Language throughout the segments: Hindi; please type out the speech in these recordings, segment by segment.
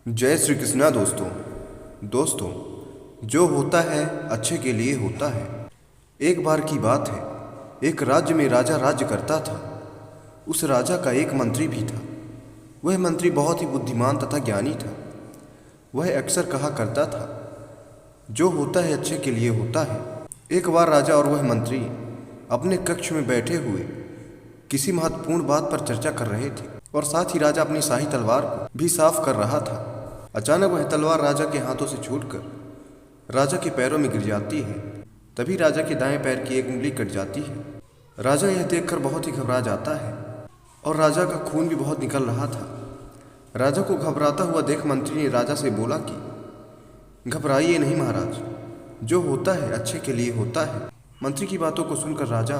जय श्री कृष्णा दोस्तों। जो होता है अच्छे के लिए होता है। एक बार की बात है, एक राज्य में राजा राज्य करता था। उस राजा का एक मंत्री भी था। वह मंत्री बहुत ही बुद्धिमान तथा ज्ञानी था। वह अक्सर कहा करता था, जो होता है अच्छे के लिए होता है। एक बार राजा और वह मंत्री अपने कक्ष में बैठे हुए किसी महत्वपूर्ण बात पर चर्चा कर रहे थे और साथ ही राजा अपनी शाही तलवार को भी साफ कर रहा था। अचानक वह तलवार राजा के हाथों से छूटकर राजा के पैरों में गिर जाती है। तभी राजा के दाएं पैर की एक उंगली कट जाती है। राजा यह देखकर बहुत ही घबरा जाता है और राजा का खून भी बहुत निकल रहा था। राजा को घबराता हुआ देख मंत्री ने राजा से बोला कि घबराइए नहीं महाराज, जो होता है अच्छे के लिए होता है। मंत्री की बातों को सुनकर राजा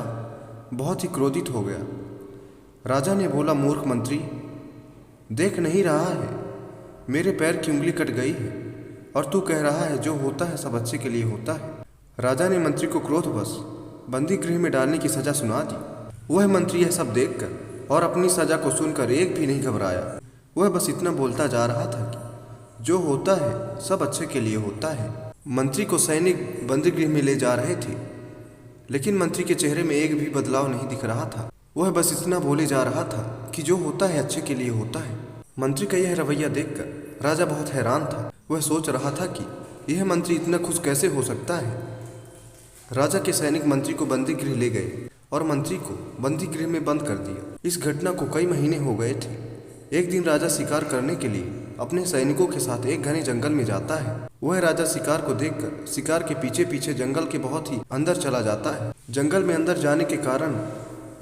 बहुत ही क्रोधित हो गया। राजा ने बोला, मूर्ख मंत्री, देख नहीं रहा है मेरे पैर की उंगली कट गई है और तू कह रहा है जो होता है सब अच्छे के लिए होता है। राजा ने मंत्री को क्रोधवश बंदी गृह में डालने की सजा सुना दी। वह मंत्री यह सब देखकर और अपनी सजा को सुनकर एक भी नहीं घबराया। वह बस इतना बोलता जा रहा था कि जो होता है सब अच्छे के लिए होता है। मंत्री को सैनिक बंदी गृह में ले जा रहे थे, लेकिन मंत्री के चेहरे में एक भी बदलाव नहीं दिख रहा था। वह बस इतना बोले जा रहा था कि जो होता है अच्छे के लिए होता है। मंत्री का यह रवैया देखकर राजा बहुत हैरान था। वह सोच रहा था कि यह मंत्री इतना खुश कैसे हो सकता है। राजा के सैनिक मंत्री को बंदी गृह ले गए और मंत्री को बंदी गृह में बंद कर दिया। इस घटना को कई महीने हो गए थे। एक दिन राजा शिकार करने के लिए अपने सैनिकों के साथ एक घने जंगल में जाता है। वह राजा शिकार को देखकर शिकार के पीछे पीछे जंगल के बहुत ही अंदर चला जाता है। जंगल में अंदर जाने के कारण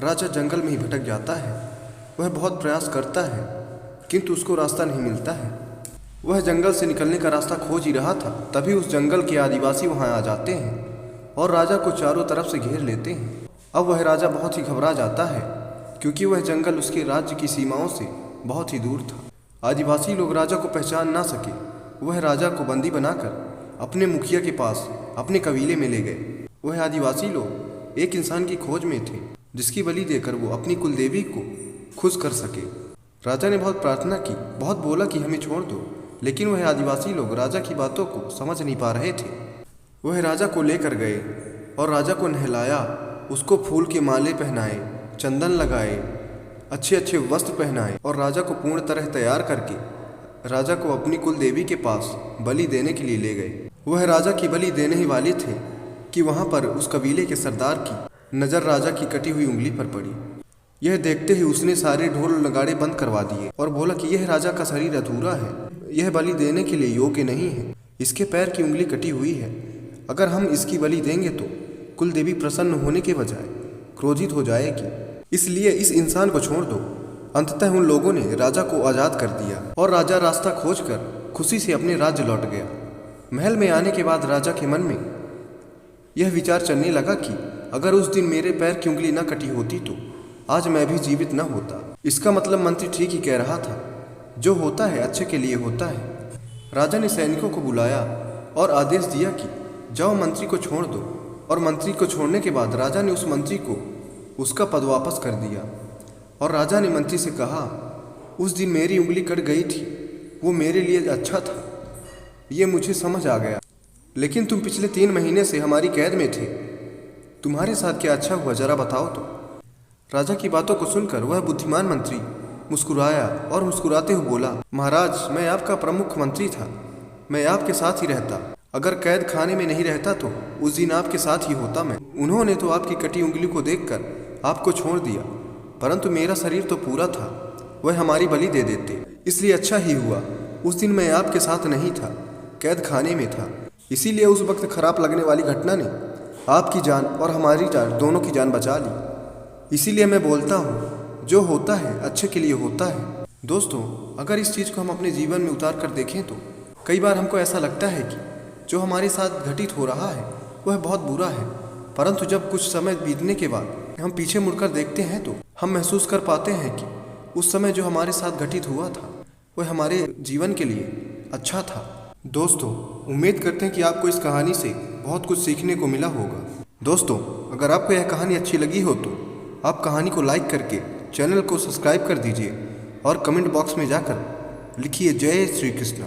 राजा जंगल में ही भटक जाता है। वह बहुत प्रयास करता है किंतु उसको रास्ता नहीं मिलता है। वह जंगल से निकलने का रास्ता खोज ही रहा था, तभी उस जंगल के आदिवासी वहां आ जाते हैं और राजा को चारों तरफ से घेर लेते हैं। अब वह राजा बहुत ही घबरा जाता है क्योंकि वह जंगल उसके राज्य की सीमाओं से बहुत ही दूर था। आदिवासी लोग राजा को पहचान ना सके। वह राजा को बंदी बनाकर अपने मुखिया के पास अपने कबीले में ले गए। वह आदिवासी लोग एक इंसान की खोज में थे जिसकी बलि देकर वो अपनी कुलदेवी को खुश कर सके। राजा ने बहुत प्रार्थना की, बहुत बोला कि हमें छोड़ दो, लेकिन वह आदिवासी लोग राजा की बातों को समझ नहीं पा रहे थे। वह राजा को लेकर गए और राजा को नहलाया, उसको फूल के माले पहनाए, चंदन लगाए, अच्छे अच्छे वस्त्र पहनाए और राजा को पूर्ण तरह तैयार करके राजा को अपनी कुल देवी के पास बलि देने के लिए ले गए। वह राजा की बलि देने ही वाले थे कि वहां पर उस कबीले के सरदार की नज़र राजा की कटी हुई उंगली पर पड़ी। यह देखते ही उसने सारे ढोल नगाड़े बंद करवा दिए और बोला कि यह राजा का शरीर अधूरा है, यह बलि देने के लिए योग्य नहीं है। इसके पैर की उंगली कटी हुई है। अगर हम इसकी बलि देंगे तो कुल देवी प्रसन्न होने के बजाय क्रोधित हो जाएगी, इसलिए इस इंसान को छोड़ दो। अंततः उन लोगों ने राजा को आज़ाद कर दिया और राजा रास्ता खोजकर खुशी से अपने राज्य लौट गया। महल में आने के बाद राजा के मन में यह विचार चलने लगा कि अगर उस दिन मेरे पैर की उंगली न कटी होती तो आज मैं भी जीवित न होता। इसका मतलब मंत्री ठीक ही कह रहा था, जो होता है अच्छे के लिए होता है। राजा ने सैनिकों को बुलाया और आदेश दिया कि जाओ मंत्री को छोड़ दो। और मंत्री को छोड़ने के बाद राजा ने उस मंत्री को उसका पद वापस कर दिया और राजा ने मंत्री से कहा, उस दिन मेरी उंगली कट गई थी, वो मेरे लिए अच्छा था, ये मुझे समझ आ गया, लेकिन तुम पिछले 3 महीने से हमारी कैद में थे। तुम्हारे साथ क्या अच्छा हुआ, जरा बताओ तो। राजा की बातों को सुनकर वह बुद्धिमान मंत्री मुस्कुराया और मुस्कुराते हुए बोला, महाराज, मैं आपका प्रमुख मंत्री था, मैं आपके साथ ही रहता। अगर कैद खाने में नहीं रहता तो उस दिन आपके साथ ही होता मैं। उन्होंने तो आपकी कटी उंगली को देखकर आपको छोड़ दिया, परंतु मेरा शरीर तो पूरा था, वह हमारी बलि दे देते, इसलिए अच्छा ही हुआ उस दिन मैं आपके साथ नहीं था, कैद खाने में था। इसीलिए उस वक्त खराब लगने वाली घटना ने आपकी जान और हमारी जान, दोनों की जान बचा ली। इसीलिए मैं बोलता हूँ, जो होता है अच्छे के लिए होता है। दोस्तों, अगर इस चीज़ को हम अपने जीवन में उतार कर देखें तो कई बार हमको ऐसा लगता है कि जो हमारे साथ घटित हो रहा है वह बहुत बुरा है, परंतु जब कुछ समय बीतने के बाद हम पीछे मुड़कर देखते हैं तो हम महसूस कर पाते हैं कि उस समय जो हमारे साथ घटित हुआ था वह हमारे जीवन के लिए अच्छा था। दोस्तों, उम्मीद करते हैं कि आपको इस कहानी से बहुत कुछ सीखने को मिला होगा। दोस्तों, अगर आपको यह कहानी अच्छी लगी हो तो आप कहानी को लाइक करके चैनल को सब्सक्राइब कर दीजिए और कमेंट बॉक्स में जाकर लिखिए जय श्री कृष्ण।